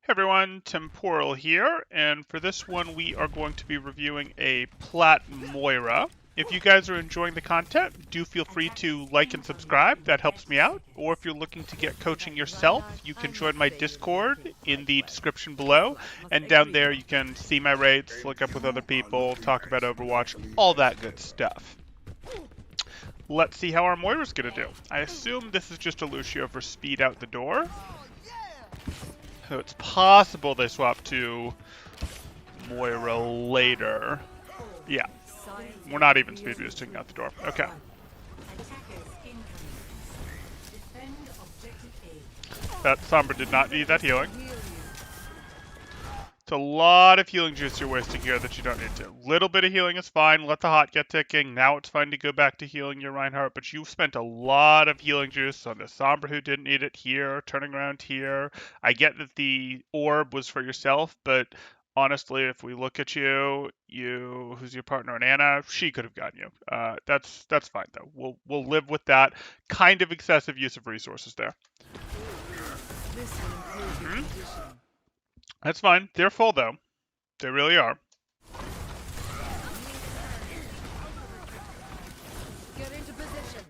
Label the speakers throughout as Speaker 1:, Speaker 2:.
Speaker 1: Hey everyone, Temporal here, and for this one we are going to be reviewing a Plat Moira. If you guys are enjoying the content, do feel free to like and subscribe, that helps me out. Or if you're looking to get coaching yourself, you can join my Discord in the description below, and down there you can see my rates, look up with other people, talk about Overwatch, all that good stuff. Let's see how our Moira's gonna do. I assume this is just a Lucio for speed out the door. So it's possible they swap to Moira later. Yeah. We're not even speed boosting out the door. Okay. That Sombra did not need that healing. It's a lot of healing juice you're wasting here that you don't need to. Little bit of healing is fine. Let the hot get ticking. Now it's fine to go back to healing your Reinhardt, but you spent a lot of healing juice on the Sombra who didn't need it here, turning around here. I get that the orb was for yourself, but honestly, if we look at you, who's your partner in Anna, she could have gotten you. That's fine though. We'll live with that kind of excessive use of resources there. That's fine. They're full, though. They really are.
Speaker 2: Get into position.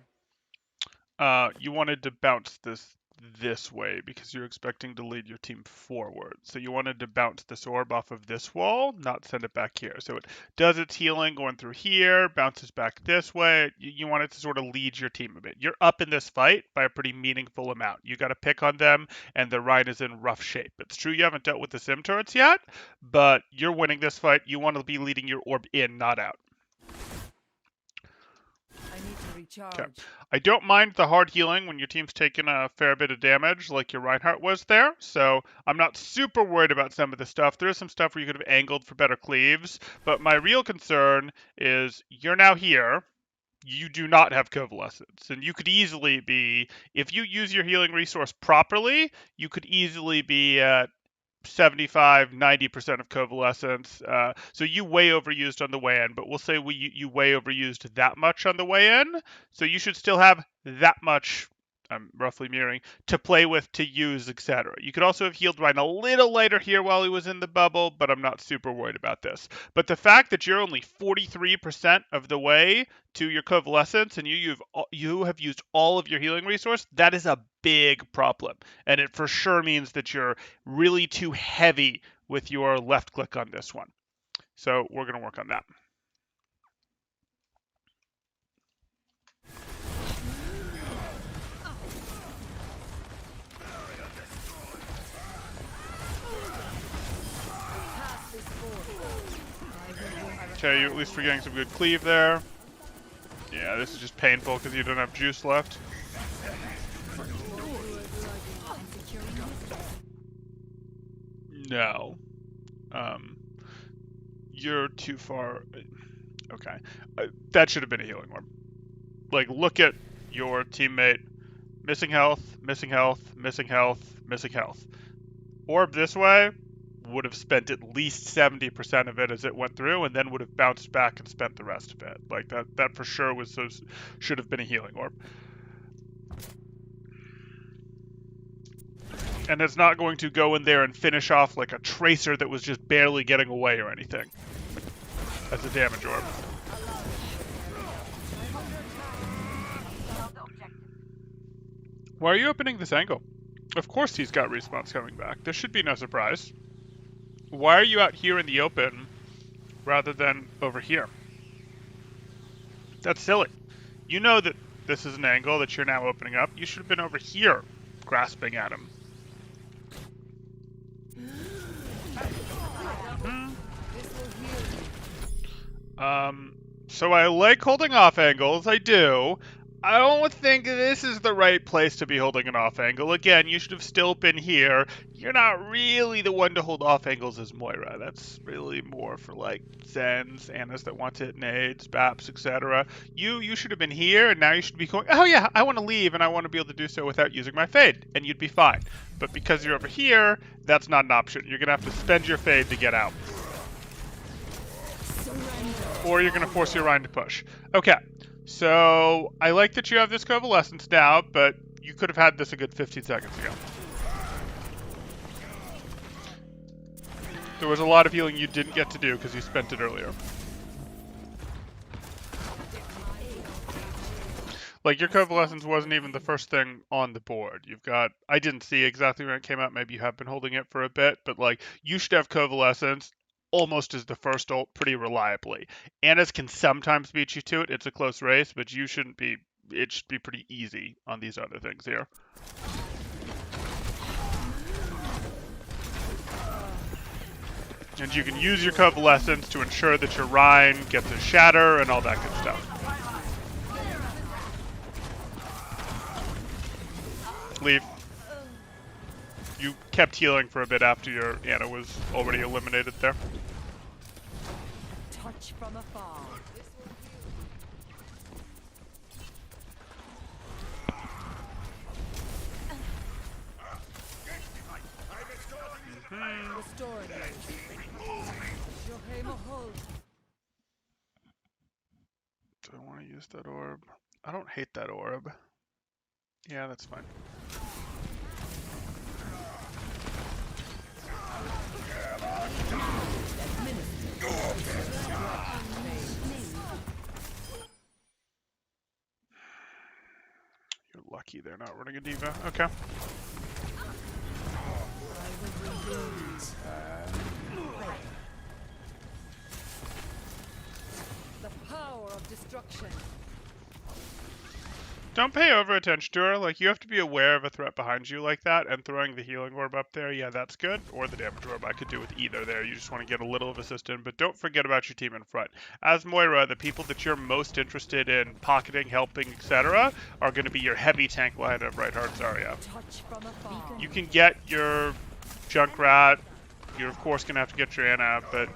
Speaker 1: You wanted to bounce this way because you're expecting to lead your team forward. So you wanted to bounce this orb off of this wall, not send it back here. So it does its healing going through here, bounces back this way. You want it to sort of lead your team a bit. You're up in this fight by a pretty meaningful amount. You got to pick on them, and the Rhine is in rough shape. It's true you haven't dealt with the Sim turrets yet, but you're winning this fight. You want to be leading your orb in, not out.
Speaker 2: I need to recharge.
Speaker 1: Okay. I don't mind the hard healing when your team's taking a fair bit of damage like your Reinhardt was there, so I'm not super worried about some of the stuff. There is some stuff where you could have angled for better cleaves, but my real concern is you're now here. You do not have Coalescence, and you could easily be, if you use your healing resource properly, you could easily be at 75-90% of Coalescence. So you way overused on the way in, but we'll say you way overused that much on the way in. So you should still have that much, I'm roughly mirroring, to play with, to use, etc. You could also have healed Ryan a little later here while he was in the bubble, but I'm not super worried about this. But the fact that you're only 43% of the way to your Coalescence and you have used all of your healing resource, that is a big problem. And it for sure means that you're really too heavy with your left click on this one. So we're going to work on that. Okay, at least we're getting some good cleave there. Yeah, this is just painful because you don't have juice left. No. You're too far. Okay. That should have been a healing orb. Like, look at your teammate. Missing health, missing health, missing health, missing health. Orb this way would have spent at least 70% of it as it went through, and then would have bounced back and spent the rest of it. Like that for sure should have been a healing orb. And it's not going to go in there and finish off like a tracer that was just barely getting away or anything. That's a damage orb. Why are you opening this angle? Of course he's got respawns coming back. There should be no surprise. Why are you out here in the open rather than over here? That's silly. You know that this is an angle that you're now opening up. You should have been over here grasping at him. So I like holding off angles, I do. I don't think this is the right place to be holding an off angle. Again, you should have still been here. You're not really the one to hold off angles as Moira. That's really more for like Zens, Annas that want to hit nades, Baps, etc. You should have been here, and now you should be going, oh yeah, I want to leave, and I want to be able to do so without using my fade, and you'd be fine. But because you're over here, that's not an option. You're going to have to spend your fade to get out. Or you're going to force your Rhine to push. Okay. So, I like that you have this Coalescence now, but you could have had this a good 15 seconds ago. There was a lot of healing you didn't get to do because you spent it earlier. Like, your Coalescence wasn't even the first thing on the board. You've got... I didn't see exactly when it came out. Maybe you have been holding it for a bit. But, like, you should have Coalescence almost as the first ult pretty reliably. Anna's can sometimes beat you to it. It's a close race, but you shouldn't be... It should be pretty easy on these other things here. And you can use your Coalescence to ensure that your Rhine gets a shatter and all that good stuff. Leave. You kept healing for a bit after your Anna was already eliminated there.
Speaker 2: Touch from afar. Restoring you.
Speaker 1: Do I want to use that orb? I don't hate that orb. Yeah, that's fine. You're lucky they're not running a diva. Okay.
Speaker 2: The power of destruction.
Speaker 1: Don't pay over attention to her. Like, you have to be aware of a threat behind you like that, and throwing the healing orb up there, yeah, that's good. Or the damage orb, I could do with either there. You just want to get a little of assistance, but don't forget about your team in front. As Moira, the people that you're most interested in pocketing, helping, etc., are going to be your heavy tank line of Reinhardt Zarya. You can get your Junkrat. You're, of course, going to have to get your Anna, but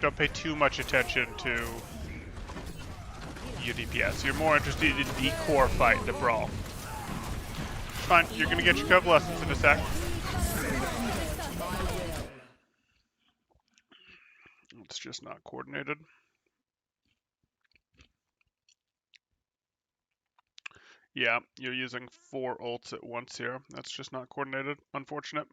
Speaker 1: don't pay too much attention to your DPS. You're more interested in the core fight, the brawl. Fine, you're gonna get your Coalescence in a sec. It's just not coordinated. Yeah, you're using 4 ults at once here. That's just not coordinated. Unfortunate.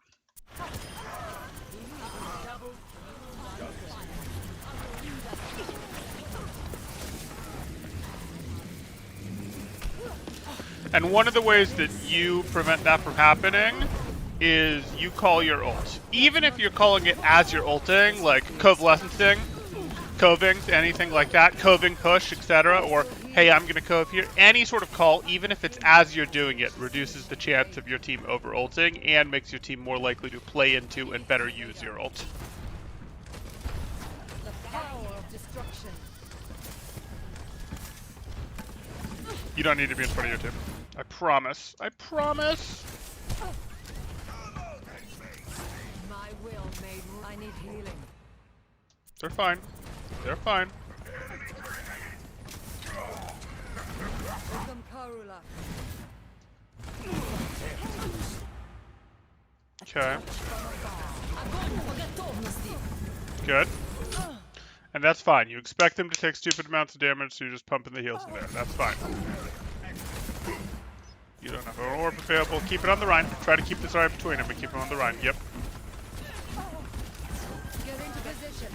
Speaker 1: And one of the ways that you prevent that from happening is you call your ult. Even if you're calling it as you're ulting, like Coalescencing, coving, anything like that, coving push, etc., or hey, I'm gonna cove here, any sort of call, even if it's as you're doing it, reduces the chance of your team over ulting and makes your team more likely to play into and better use your ult.
Speaker 2: The power of destruction.
Speaker 1: You don't need to be in front of your team. I promise. I promise.
Speaker 2: My will made. I need healing.
Speaker 1: They're fine. They're fine.
Speaker 2: Welcome, Karula.
Speaker 1: Okay. Good. And that's fine. You expect them to take stupid amounts of damage, so you're just pumping the heals in there. That's fine. You don't have an orb available. Keep it on the Rhine. Try to keep this area between them, but keep it on the Rhine. Yep.
Speaker 2: Get into position.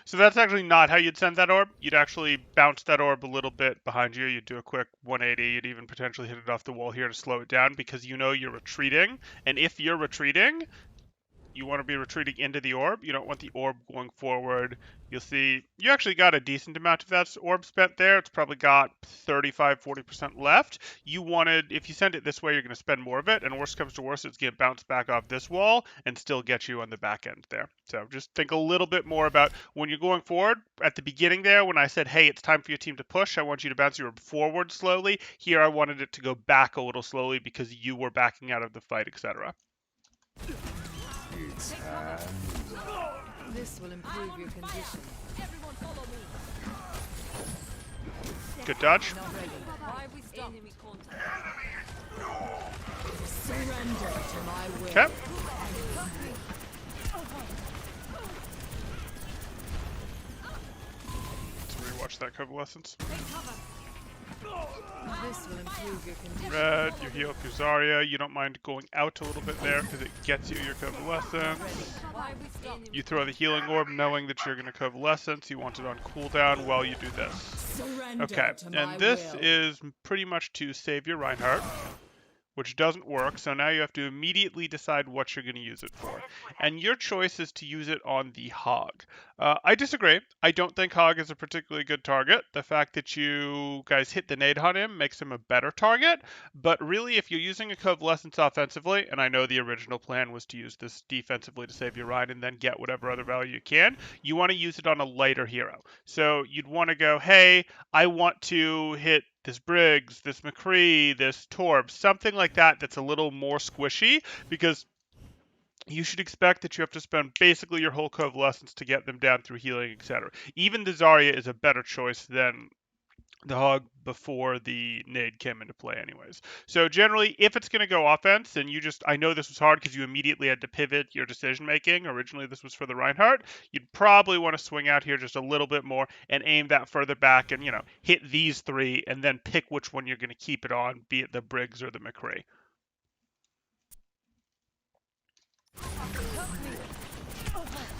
Speaker 1: So that's actually not how you'd send that orb. You'd actually bounce that orb a little bit behind you. You'd do a quick 180. You'd even potentially hit it off the wall here to slow it down because you know you're retreating. And if you're retreating, you want to be retreating into the orb. You don't want the orb going forward. You'll see you actually got a decent amount of that orb spent there. It's probably got 35-40% left. You wanted, if you send it this way, you're going to spend more of it. And worst comes to worst, it's going to bounce back off this wall and still get you on the back end there. So just think a little bit more about when you're going forward. At the beginning there, when I said, hey, it's time for your team to push, I want you to bounce your orb forward slowly. Here, I wanted it to go back a little slowly because you were backing out of the fight, etc.
Speaker 2: This will improve your condition. Everyone follow me.
Speaker 1: Good dodge.
Speaker 2: Not ready. Why we stop? Enemy contact. Surrender to my will.
Speaker 1: Okay. Let's rewatch that Coalescence.
Speaker 2: This will improve your condition.
Speaker 1: Red, you heal up your Zarya. You don't mind going out a little bit there because it gets you your Coalescence.
Speaker 2: Why we stop?
Speaker 1: You throw the healing orb knowing that you're going to Coalescence. You want it on cooldown while you do this.
Speaker 2: Surrender
Speaker 1: Okay,
Speaker 2: to my
Speaker 1: and this
Speaker 2: will.
Speaker 1: is pretty much to save your Reinhardt, which doesn't work, so now you have to immediately decide what you're going to use it for. And your choice is to use it on the Hog. I disagree. I don't think Hog is a particularly good target. The fact that you guys hit the nade on him makes him a better target, but really if you're using a Coalescence offensively, and I know the original plan was to use this defensively to save your Rhine and then get whatever other value you can, you want to use it on a lighter hero. So you'd want to go, hey, I want to hit this Briggs, this McCree, this Torb, something like that that's a little more squishy, because you should expect that you have to spend basically your whole Coalescence to get them down through healing, etc. Even the Zarya is a better choice than the Hog before the nade came into play anyways. So generally, if it's going to go offense, and I know this was hard because you immediately had to pivot your decision making. Originally, this was for the Reinhardt. You'd probably want to swing out here just a little bit more and aim that further back and, hit these three and then pick which one you're going to keep it on, be it the Briggs or the McCree.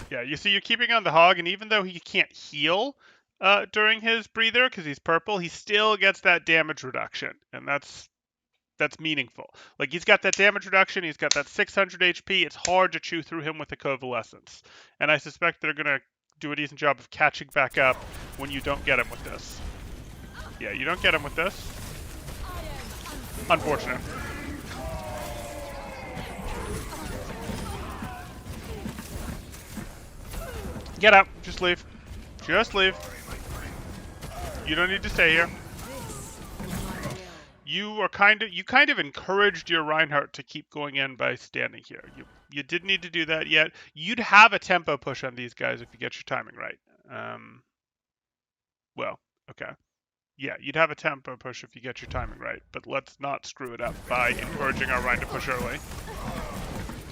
Speaker 1: Yeah, you see you're keeping on the Hog, and even though he can't heal during his breather because he's purple, he still gets that damage reduction, and that's meaningful. Like, he's got that damage reduction, he's got that 600 HP, it's hard to chew through him with the Coalescence. And I suspect they're going to do a decent job of catching back up when you don't get him with this. Yeah, you don't get him with this. Unfortunate. Get out. Just leave. Just leave. You don't need to stay here. You kind of encouraged your Reinhardt to keep going in by standing here. You didn't need to do that yet. You'd have a tempo push on these guys if you get your timing right. Well, okay. Yeah, you'd have a tempo push if you get your timing right, but let's not screw it up by encouraging our Rhine to push early.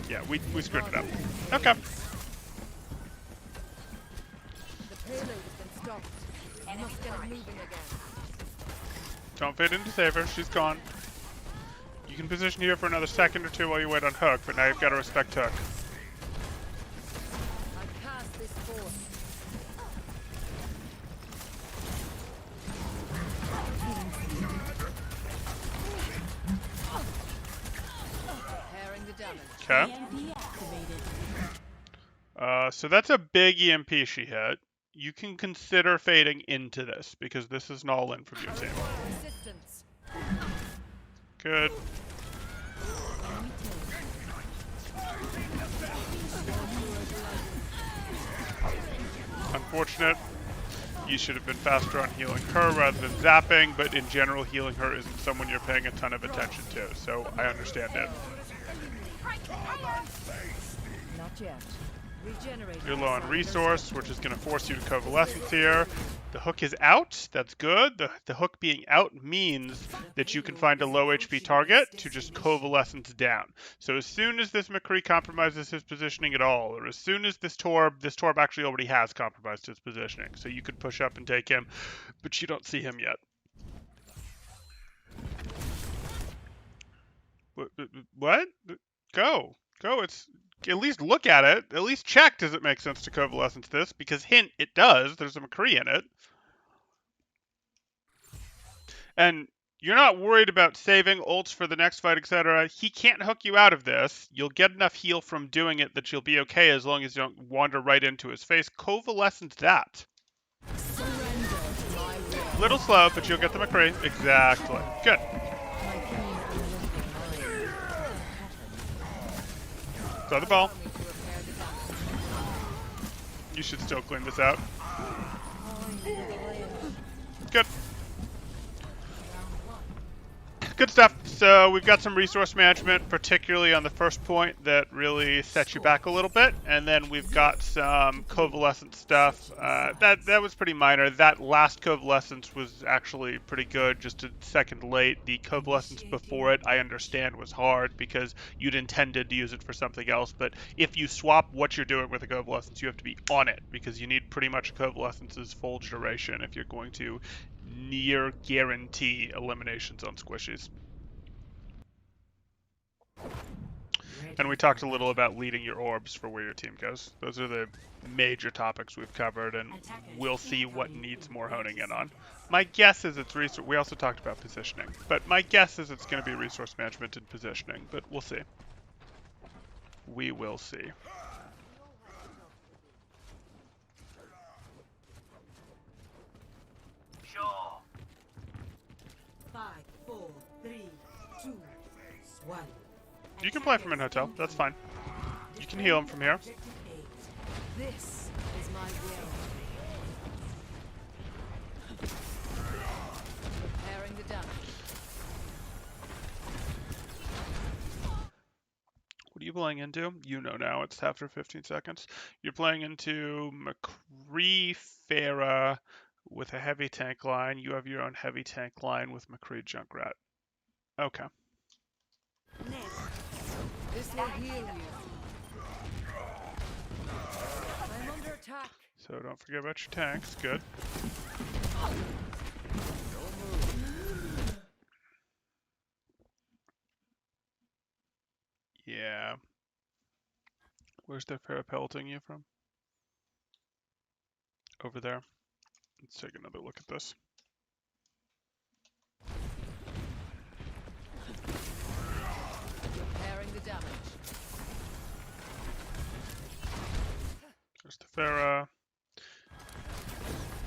Speaker 1: Yeah, we screwed it up. Okay.
Speaker 2: The payload has been stopped. I must get it moving again.
Speaker 1: Don't fade into save her. She's gone. You can position here for another second or two while you wait on Hook, but now you've got to respect Hook.
Speaker 2: I pass this force. Repairing the damage.
Speaker 1: Okay. So that's a big EMP she hit. You can consider fading into this, because this is an all-in from your team.
Speaker 2: Resistance.
Speaker 1: Good. Unfortunate. You should have been faster on healing her rather than zapping, but in general, healing her isn't someone you're paying a ton of attention to, so I understand it.
Speaker 2: Not yet.
Speaker 1: You're low on resource, which is going to force you to Coalescence here. The Hook is out. That's good. The Hook being out means that you can find a low HP target to just Coalescence down. So as soon as this McCree compromises his positioning at all, or as soon as this Torb actually already has compromised his positioning, so you could push up and take him, but you don't see him yet. What? Go. It's... At least look at it. At least check, does it make sense to Coalescence this? Because hint, it does. There's a McCree in it. And you're not worried about saving ults for the next fight, etc. He can't hook you out of this. You'll get enough heal from doing it that you'll be okay as long as you don't wander right into his face. Coalescence that. Little slow, but you'll get the McCree. Exactly. Good. Throw the ball. You should still clean this out. Good. Good stuff. So we've got some resource management, particularly on the first point, that really sets you back a little bit. And then we've got some Coalescence stuff. That was pretty minor. That last Coalescence was actually pretty good, just a second late. The Coalescence before it, I understand, was hard because you'd intended to use it for something else. But if you swap what you're doing with a Coalescence, you have to be on it because you need pretty much Coalescence's full duration if you're going to near guarantee eliminations on squishies. And we talked a little about leading your orbs for where your team goes. Those are the major topics we've covered, and we'll see what needs more honing in on. My guess is it's resource. We also talked about positioning, but my guess is it's going to be resource management and positioning, but we'll see. We will see.
Speaker 3: Sure.
Speaker 2: 5, 4, 3, 2, 1.
Speaker 1: You can play from an hotel. That's fine. You can heal him from here.
Speaker 2: This is my will. Repairing the damage.
Speaker 1: What are you playing into? You know now. It's after 15 seconds. You're playing into McCree Farah with a heavy tank line. You have your own heavy tank line with McCree Junkrat. Okay.
Speaker 2: This will heal you. I'm under attack.
Speaker 1: So don't forget about your tanks. Good. Yeah. Where's the Farah pelleting you from? Over there. Let's take another look at this.
Speaker 2: Repairing the damage.
Speaker 1: There's the Farah.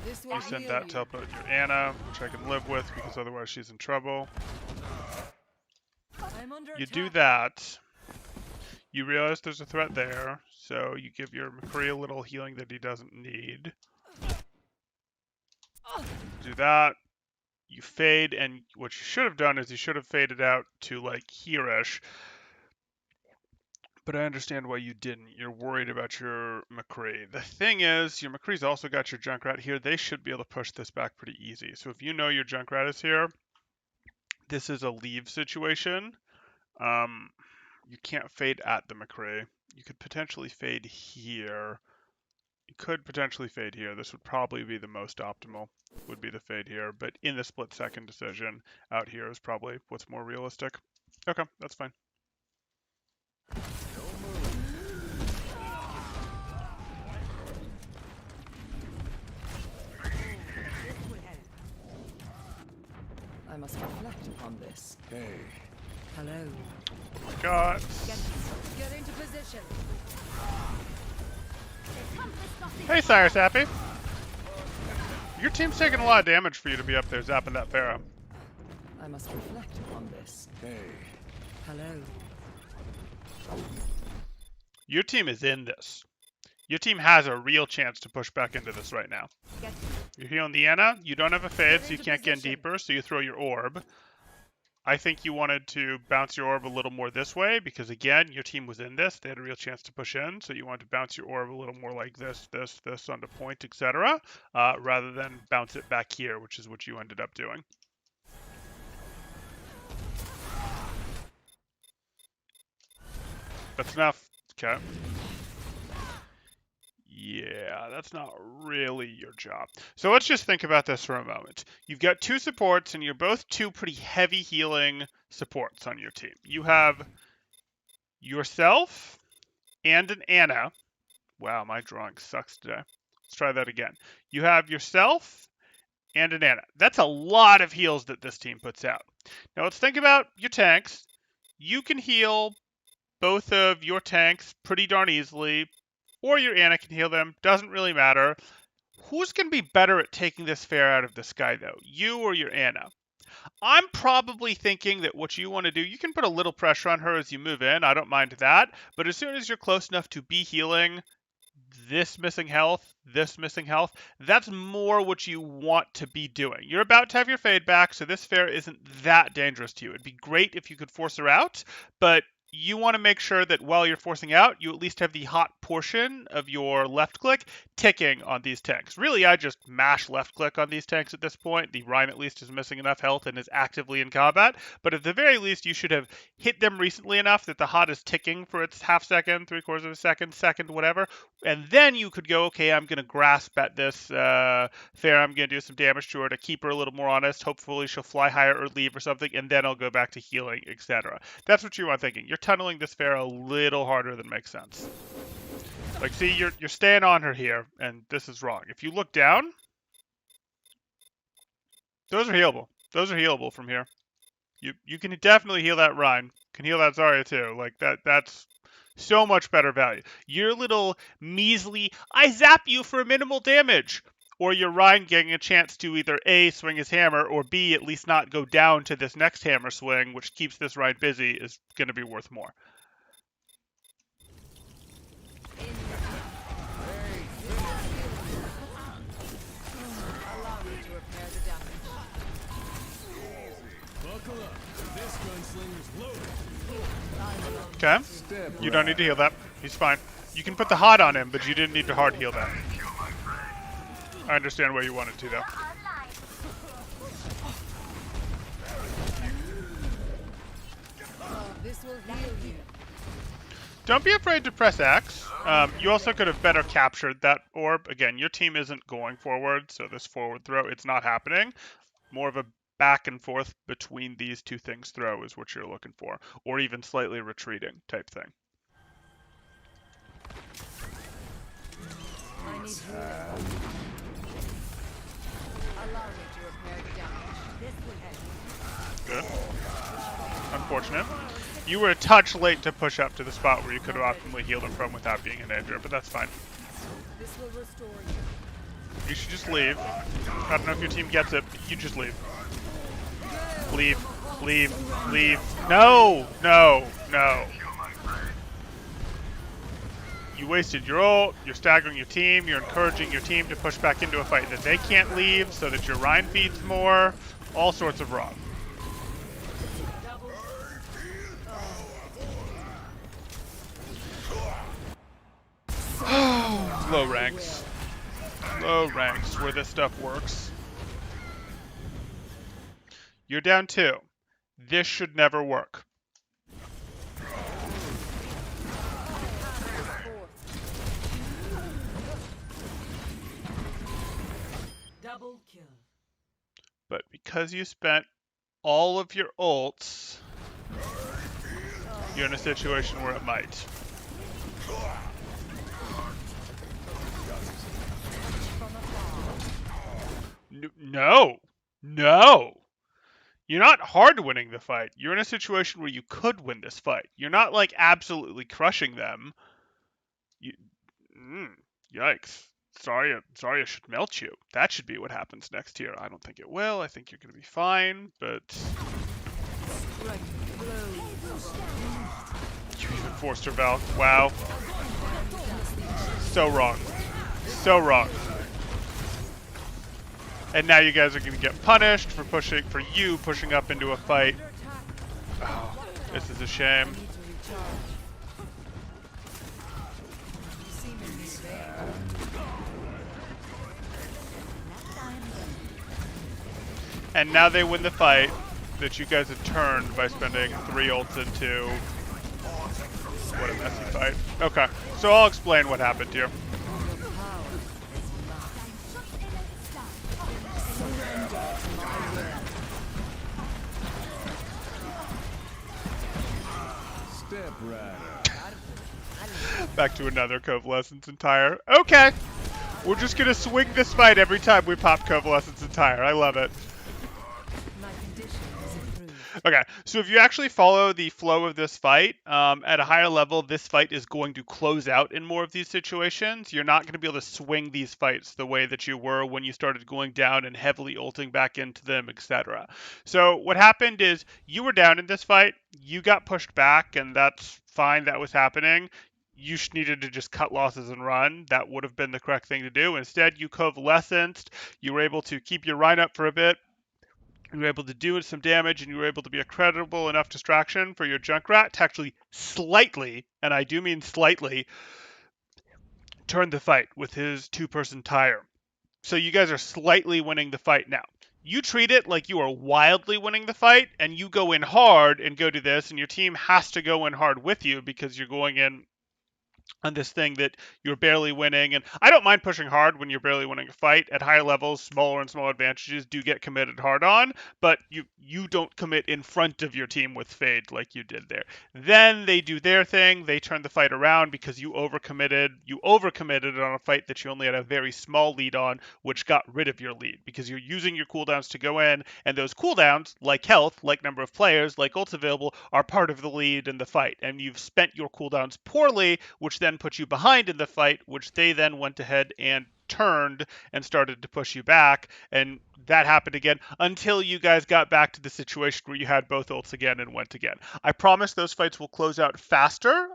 Speaker 2: This will
Speaker 1: You send
Speaker 2: heal
Speaker 1: that
Speaker 2: you.
Speaker 1: to help out your Anna, which I can live with because otherwise she's in trouble.
Speaker 2: I'm under
Speaker 1: You
Speaker 2: attack.
Speaker 1: do that. You realize there's a threat there, so you give your McCree a little healing that he doesn't need. Do that. You fade, and what you should have done is you should have faded out to like here-ish. But I understand why you didn't. You're worried about your McCree. The thing is, your McCree's also got your Junkrat here. They should be able to push this back pretty easy. So if you know your Junkrat is here, this is a leave situation. You can't fade at the McCree. You could potentially fade here. You could potentially fade here. This would probably be the most optimal, would be the fade here. But in the split-second decision, out here is probably what's more realistic. Okay, that's fine.
Speaker 2: I must reflect upon this.
Speaker 4: Hey,
Speaker 2: Hello.
Speaker 1: Got.
Speaker 2: Get into position.
Speaker 1: Hey, Cyrus Happy. Your team's taking a lot of damage for you to be up there zapping that Farah.
Speaker 2: I must reflect upon this.
Speaker 4: hey.
Speaker 2: Hello.
Speaker 1: Your team is in this. Your team has a real chance to push back into this right now. You're healing the Anna. You don't have a fade, so you can't get in deeper, so you throw your orb. I think you wanted to bounce your orb a little more this way because, again, your team was in this. They had a real chance to push in, so you wanted to bounce your orb a little more like this onto point, etc., rather than bounce it back here, which is what you ended up doing. That's enough. Okay. Yeah, that's not really your job. So let's just think about this for a moment. You've got two supports, and you're both two pretty heavy healing supports on your team. You have yourself and an Anna. Wow, my drawing sucks today. Let's try that again. You have yourself and an Anna. That's a lot of heals that this team puts out. Now let's think about your tanks. You can heal both of your tanks pretty darn easily, or your Anna can heal them. Doesn't really matter. Who's going to be better at taking this fair out of the sky, though? You or your Anna? I'm probably thinking that what you want to do, you can put a little pressure on her as you move in. I don't mind that. But as soon as you're close enough to be healing this missing health, that's more what you want to be doing. You're about to have your fade back, so this fair isn't that dangerous to you. It'd be great if you could force her out, but you want to make sure that while you're forcing out, you at least have the hot portion of your left click ticking on these tanks. Really, I just mash left click on these tanks at this point. The Rhine at least is missing enough health and is actively in combat, but at the very least, you should have hit them recently enough that the hot is ticking for its half second, 3/4 of a second, second, whatever, and then you could go, okay, I'm going to grasp at this fair, I'm going to do some damage to her to keep her a little more honest. Hopefully she'll fly higher or leave or something, and then I'll go back to healing, etc. That's what you want thinking. You're tunneling this fair a little harder than makes sense. Like, see, you're staying on her here, and this is wrong. If you look down, those are healable. Those are healable from here. You can definitely heal that Rhine. Can heal that Zarya too. Like that's so much better value. Your little measly, I zap you for minimal damage. Or your Rhine getting a chance to either A, swing his hammer, or B, at least not go down to this next hammer swing, which keeps this Rhine busy, is going to be worth more.
Speaker 2: Allow me to repair the damage.
Speaker 3: Buckle up. This gunslinger's loaded.
Speaker 1: Okay. You don't need to heal that. He's fine. You can put the hot on him, but you didn't need to hard heal that. I understand why you wanted to, though.
Speaker 2: This will heal you.
Speaker 1: Don't be afraid to press X. You also could have better captured that orb. Again, your team isn't going forward, so this forward throw, it's not happening. More of a back and forth between these two things throw is what you're looking for, or even slightly retreating type thing.
Speaker 2: I need healing. Allow me to repair the damage. This will help.
Speaker 1: Good. Unfortunate. You were a touch late to push up to the spot where you could have optimally healed him from without being in danger, but that's fine.
Speaker 2: This will restore you.
Speaker 1: You should just leave. I don't know if your team gets it, but you just leave. Leave. Leave. Leave. No! No! No! You wasted your ult, you're staggering your team, you're encouraging your team to push back into a fight that they can't leave so that your Rhine feeds more. All sorts of wrong. Low ranks. Low ranks where this stuff works. You're down 2. This should never work.
Speaker 2: Double kill.
Speaker 1: But because you spent all of your ults, you're in a situation where it might. No. No. You're not hard winning the fight. You're in a situation where you could win this fight. You're not like absolutely crushing them. Yikes. Zarya should melt you. That should be what happens next here. I don't think it will. I think you're going to be fine, but... You even forced her Val. Wow. So wrong. So wrong. And now you guys are going to get punished for pushing up into a fight. Oh, this is a shame. And now they win the fight that you guys had turned by spending 3 ults into... What a messy fight. Okay, so I'll explain what happened here.
Speaker 3: Step right.
Speaker 1: Back to another Coalescence entire. Okay, we're just gonna swing this fight every time we pop Coalescence entire. I love it.
Speaker 2: My condition is improved.
Speaker 1: Okay, so if you actually follow the flow of this fight, at a higher level, this fight is going to close out in more of these situations. You're not going to be able to swing these fights the way that you were when you started going down and heavily ulting back into them, etc. So what happened is you were down in this fight, you got pushed back, and that's fine, that was happening. You needed to just cut losses and run. That would have been the correct thing to do. Instead, you coalesced. You were able to keep your Rhine up for a bit, You were able to do some damage, and you were able to be a credible enough distraction for your Junkrat to actually slightly, and I do mean slightly, turn the fight with his two-person tire. So you guys are slightly winning the fight now. You treat it like you are wildly winning the fight, and you go in hard and go do this, and your team has to go in hard with you because you're going in on this thing that you're barely winning. And I don't mind pushing hard when you're barely winning a fight. At higher levels, smaller and smaller advantages do get committed hard on, but you don't commit in front of your team with fade like you did there. Then they do their thing. They turn the fight around because you overcommitted. You overcommitted on a fight that you only had a very small lead on, which got rid of your lead because you're using your cooldowns to go in, and those cooldowns, like health, like number of players, like ults available, are part of the lead in the fight. And you've spent your cooldowns poorly, which then put you behind in the fight, which they then went ahead and turned and started to push you back, and that happened again until you guys got back to the situation where you had both ults again and went again. I promise those fights will close out faster,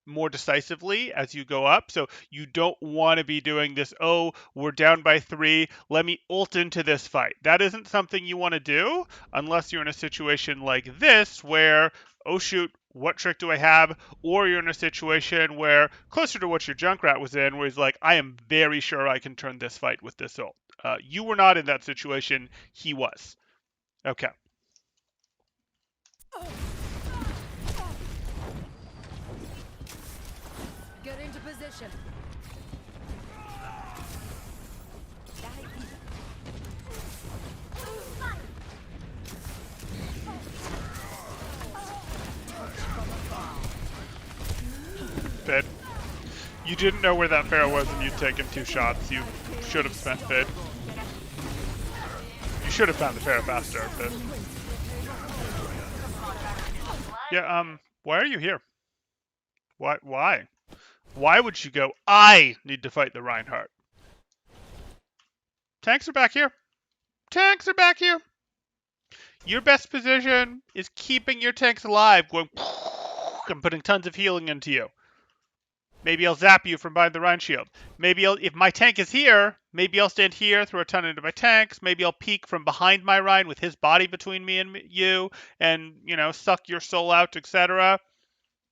Speaker 1: more decisively as you go up. So you don't want to be doing this, oh, we're down by 3, let me ult into this fight. That isn't something you want to do unless you're in a situation like this where, oh shoot, what trick do I have? Or you're in a situation where, closer to what your Junkrat was in, where he's like, I am very sure I can turn this fight with this ult. You were not in that situation. He was. Okay.
Speaker 2: Get into position.
Speaker 1: Fid. You didn't know where that Pharaoh was and you'd taken 2 shots. You should have spent Fid. You should have found the Pharaoh faster, Fid. Yeah, why are you here? Why? Why would you go, I need to fight the Reinhardt? Tanks are back here. Tanks are back here. Your best position is keeping your tanks alive, going and putting tons of healing into you. Maybe I'll zap you from behind the Rhine shield. Maybe if my tank is here, maybe I'll stand here, throw a ton into my tanks. Maybe I'll peek from behind my Rhine with his body between me and you, and, you know, suck your soul out, etc.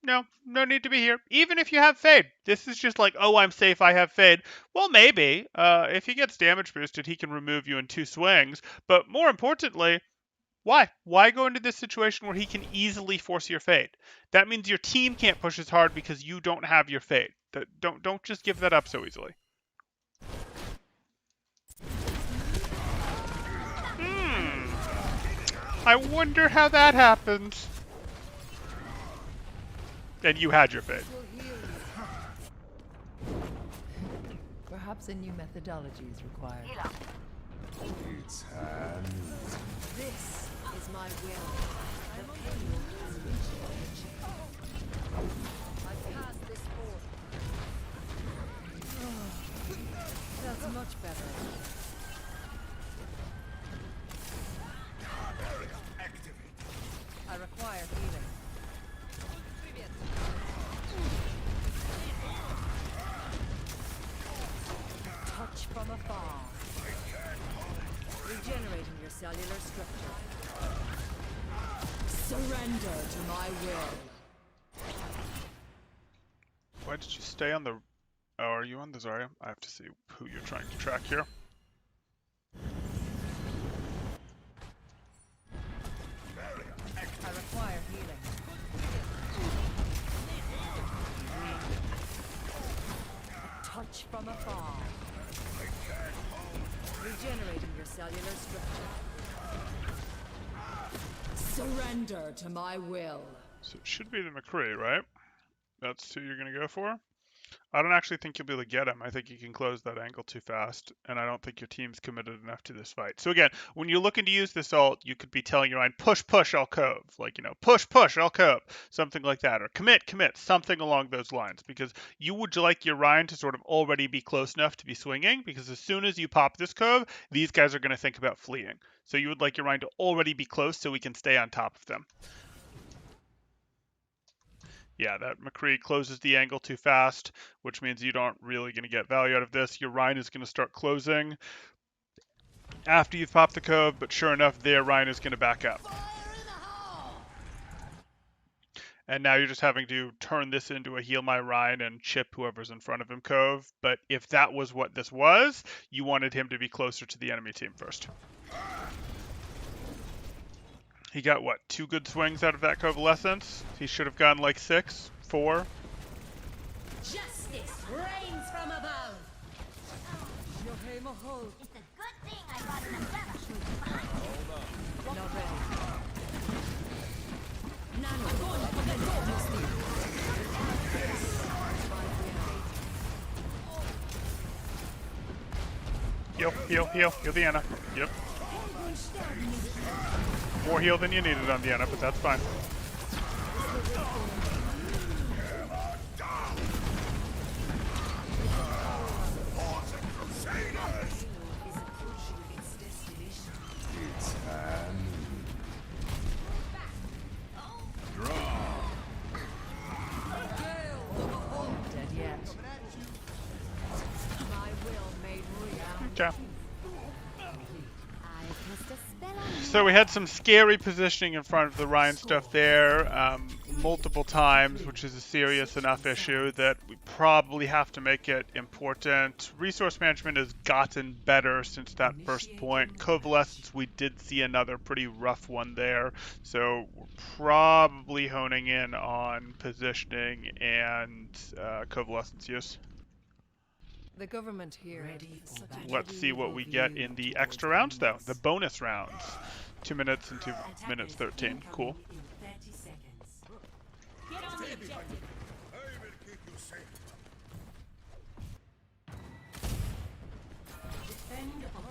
Speaker 1: No need to be here. Even if you have Fade. This is just like, oh, I'm safe, I have Fade. Well, maybe. If he gets damage boosted, he can remove you in 2 swings. But more importantly, why? Why go into this situation where he can easily force your Fade? That means your team can't push as hard because you don't have your Fade. Don't just give that up so easily. I wonder how that happens. And you had your Fade.
Speaker 2: Perhaps a new methodology is required.
Speaker 3: It's hand.
Speaker 2: This is my will. I pass this forth. That's much better. I require healing. Touch from afar. Regenerating your cellular structure. Surrender to my will.
Speaker 1: Why did you stay on the... Oh, are you on the Zarya? I have to see who you're trying to track here.
Speaker 2: I require healing. Touch from afar. Regenerating your cellular structure. Surrender to my will.
Speaker 1: So it should be the McCree, right? That's who you're going to go for? I don't actually think you'll be able to get him. I think you can close that angle too fast, and I don't think your team's committed enough to this fight. So again, when you're looking to use this ult, you could be telling your line, push, push, I'll cove. Like, you know, push, push, I'll cove. Something like that. Or commit, commit. Something along those lines. Because you would like your Ryan to sort of already be close enough to be swinging, because as soon as you pop this cove, these guys are going to think about fleeing. So you would like your Ryan to already be close so we can stay on top of them. Yeah, that McCree closes the angle too fast, which means you aren't really going to get value out of this. Your Rhine is going to start closing. after you've popped the cove, but sure enough, there Ryan is going to back up. And now you're just having to turn this into a heal my Ryan and chip whoever's in front of him cove. But if that was what this was, you wanted him to be closer to the enemy team first. He got, what, 2 good swings out of that Coalescence? He should have gotten like 6, 4.
Speaker 2: Justice reigns from above. Your aim a hold.
Speaker 4: It's a good thing I brought an umbrella.
Speaker 2: Not ready. Nano, go on,
Speaker 1: Heal, heal, heal, heal the Anna. Yep. More heal than you needed on the Anna, but that's fine.
Speaker 3: It's time.
Speaker 2: dead yet. My will made reality.
Speaker 1: Okay.
Speaker 4: I cast a spell on you.
Speaker 1: So we had some scary positioning in front of the Ryan stuff there multiple times, which is a serious enough issue that we probably have to make it important. Resource management has gotten better since that first point. Coalescence, we did see another pretty rough one there. So we're probably honing in on positioning and Coalescence use.
Speaker 2: The government here.
Speaker 1: Let's see what we get in the extra rounds, though. The bonus rounds. 2 minutes and 2 minutes 13. Cool.
Speaker 4: Get on the objective.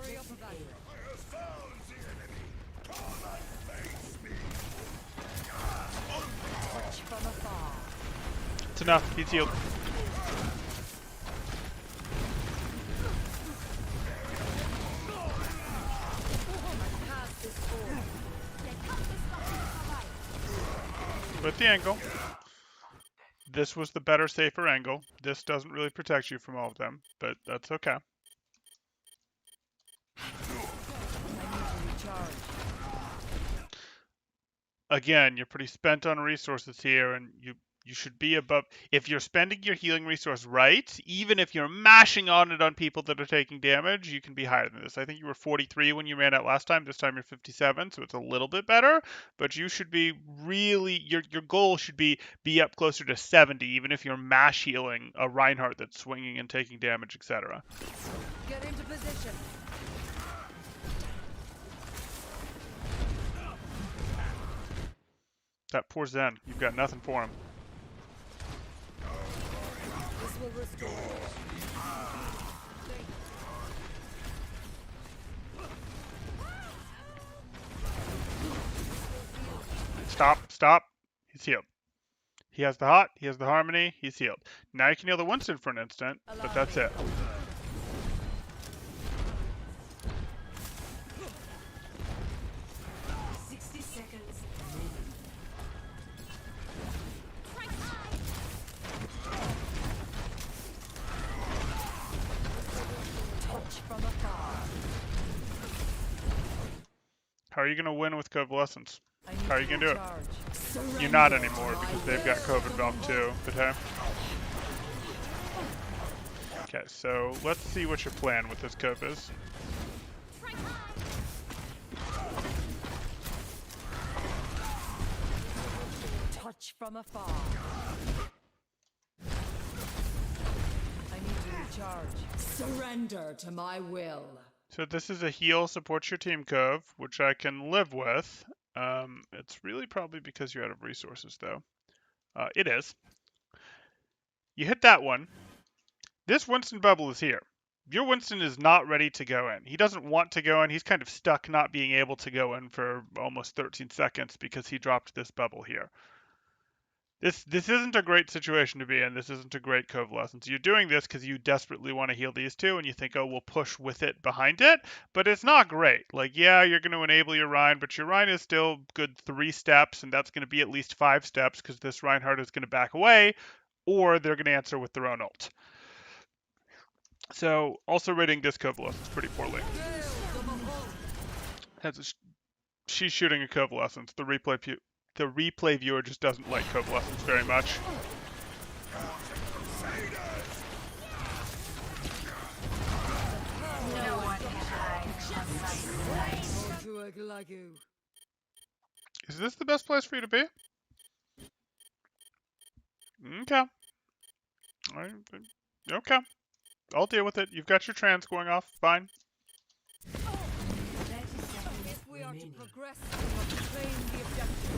Speaker 2: Hurry up about it. Touch from afar.
Speaker 1: It's enough. He's healed.
Speaker 2: Pass this forward.
Speaker 1: With the angle. This was the better, safer angle. This doesn't really protect you from all of them, but that's okay.
Speaker 2: I need to recharge.
Speaker 1: Again, you're pretty spent on resources here, and you should be above. If you're spending your healing resource right, even if you're mashing on it on people that are taking damage, you can be higher than this. I think you were 43 when you ran out last time. This time you're 57, so it's a little bit better. But you should be really, your goal should be up closer to 70, even if you're mash healing a Reinhardt that's swinging and taking damage, etc.
Speaker 2: Get into position.
Speaker 1: That poor Zen, you've got nothing for him.
Speaker 2: This will restore.
Speaker 1: Stop. He's healed. He has the hot, he has the harmony, he's healed. Now you can heal the Winston for an instant, but that's it.
Speaker 2: Touch from afar.
Speaker 1: How are you going to win with Coalescence?
Speaker 2: I need
Speaker 1: How are you
Speaker 2: to
Speaker 1: going to do it?
Speaker 2: recharge.
Speaker 1: You're not anymore because they've got COVID bump too, but hey. Okay, so let's see what your plan with this cove is.
Speaker 2: Touch from afar. I need to recharge. Surrender to my will.
Speaker 1: So this is a heal supports your team cove, which I can live with. It's really probably because you're out of resources though. It is. You hit that one. This Winston bubble is here. Your Winston is not ready to go in. He doesn't want to go in. He's kind of stuck not being able to go in for almost 13 seconds because he dropped this bubble here. This isn't a great situation to be in. This isn't a great Coalescence. You're doing this because you desperately want to heal these two, and you think, oh, we'll push with it behind it, but it's not great. Like, yeah, you're going to enable your Rhine, but your Rhine is still good 3 steps, and that's going to be at least 5 steps because this Reinhardt is going to back away, or they're going to answer with their own ult. So, also rating this Coalescence pretty poorly. She's shooting a Coalescence. The replay viewer just doesn't like Coalescence very much. Is this the best place for you to be? Okay. Okay. I'll deal with it. You've got your trans going off. Fine.
Speaker 2: If we are to progress, we must claim the objective.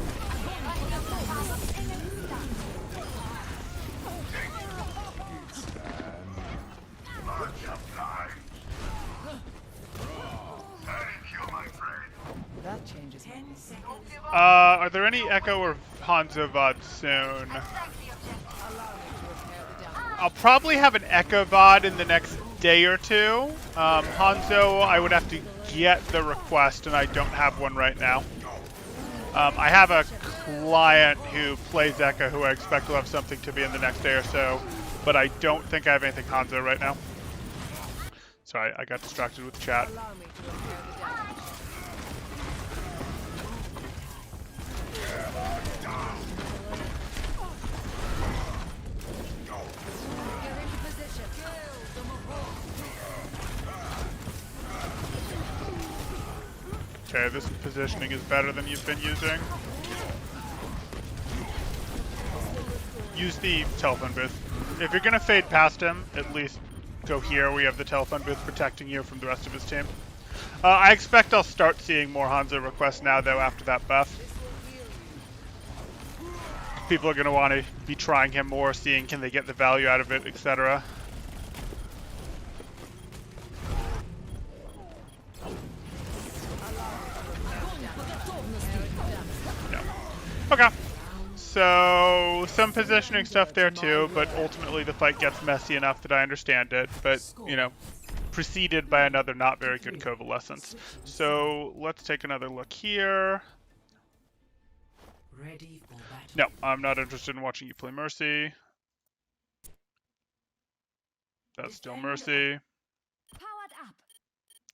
Speaker 5: That changes my
Speaker 1: Are there any Echo or Hanzo VODs soon? I'll probably have an Echo VOD in the next day or two. Hanzo, I would have to get the request, and I don't have one right now. I have a client who plays Echo who I expect will have something to be in the next day or so, but I don't think I have anything Hanzo right now. Sorry, I got distracted with chat.
Speaker 2: Allow me to repair the damage. Get into position.
Speaker 1: Okay, this positioning is better than you've been using. Use the telephone booth. If you're gonna fade past him, at least go here. We have the telephone booth protecting you from the rest of his team. I expect I'll start seeing more Hanzo requests now, though, after that buff. People are gonna want to be trying him more, seeing can they get the value out of it, etc. No. Okay. So, some positioning stuff there too, but ultimately the fight gets messy enough that I understand it, but, you know, preceded by another not very good Coalescence. So, let's take another look here.
Speaker 5: ready for battle.
Speaker 1: No, I'm not interested in watching you play Mercy. That's still Mercy.
Speaker 4: Powered up.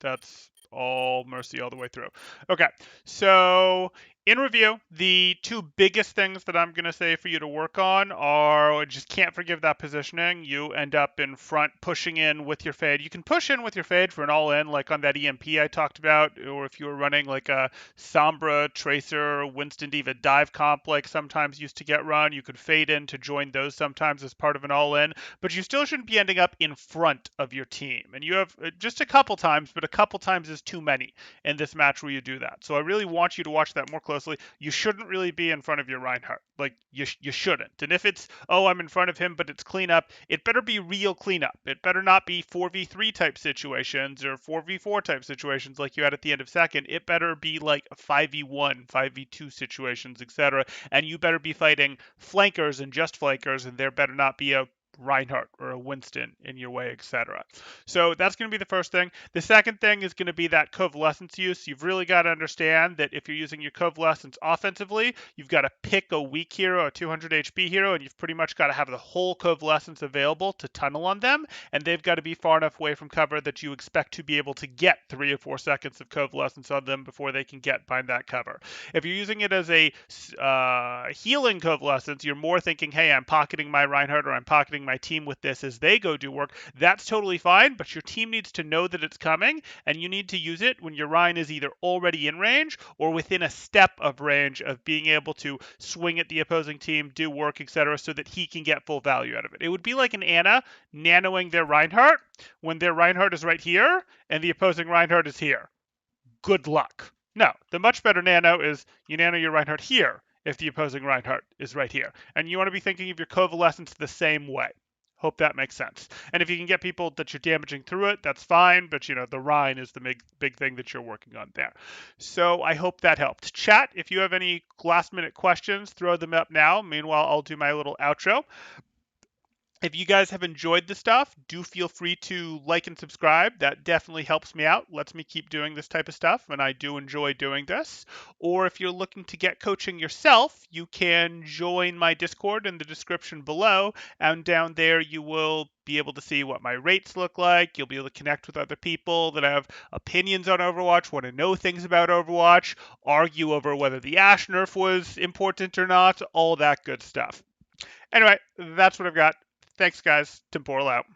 Speaker 1: That's all Mercy all the way through. Okay, so in review, the two biggest things that I'm going to say for you to work on are just can't forgive that positioning. You end up in front pushing in with your fade. You can push in with your fade for an all-in, like on that EMP I talked about, or if you were running like a Sombra, Tracer, Winston Diva dive comp like sometimes used to get run, you could fade in to join those sometimes as part of an all-in, but you still shouldn't be ending up in front of your team. And you have just a couple times, but a couple times is too many in this match where you do that. So I really want you to watch that more closely. You shouldn't really be in front of your Reinhardt. Like, you shouldn't. And if it's, oh, I'm in front of him, but it's cleanup, it better be real cleanup. It better not be 4v3 type situations or 4v4 type situations like you had at the end of second. It better be like 5v1, 5v2 situations, etc. And you better be fighting flankers and just flankers, and there better not be a Reinhardt or a Winston in your way, etc. So that's going to be the first thing. The second thing is going to be that Coalescence use. You've really got to understand that if you're using your Coalescence offensively, you've got to pick a weak hero, a 200 HP hero, and you've pretty much got to have the whole Coalescence available to tunnel on them, and they've got to be far enough away from cover that you expect to be able to get 3 or 4 seconds of Coalescence on them before they can get behind that cover. If you're using it as a healing Coalescence, you're more thinking, hey, I'm pocketing my Reinhardt or I'm pocketing my team with this as they go do work. That's totally fine, but your team needs to know that it's coming, and you need to use it when your Rein is either already in range or within a step of range of being able to swing at the opposing team, do work, etc., so that he can get full value out of it. It would be like an Ana nanoing their Reinhardt when their Reinhardt is right here and the opposing Reinhardt is here. Good luck. No, the much better nano is you nano your Reinhardt here if the opposing Reinhardt is right here. And you want to be thinking of your Coalescence the same way. Hope that makes sense. And if you can get people that you're damaging through it, that's fine. But, you know, the Rhine is the big thing that you're working on there. So I hope that helped. Chat, if you have any last minute questions, throw them up now. Meanwhile, I'll do my little outro. If you guys have enjoyed the stuff, do feel free to like and subscribe. That definitely helps me out, lets me keep doing this type of stuff, and I do enjoy doing this. Or if you're looking to get coaching yourself, you can join my Discord in the description below, and down there you will be able to see what my rates look like. You'll be able to connect with other people that have opinions on Overwatch, want to know things about Overwatch, argue over whether the Ashe nerf was important or not, all that good stuff. Anyway, that's what I've got. Thanks, guys. Temporal out.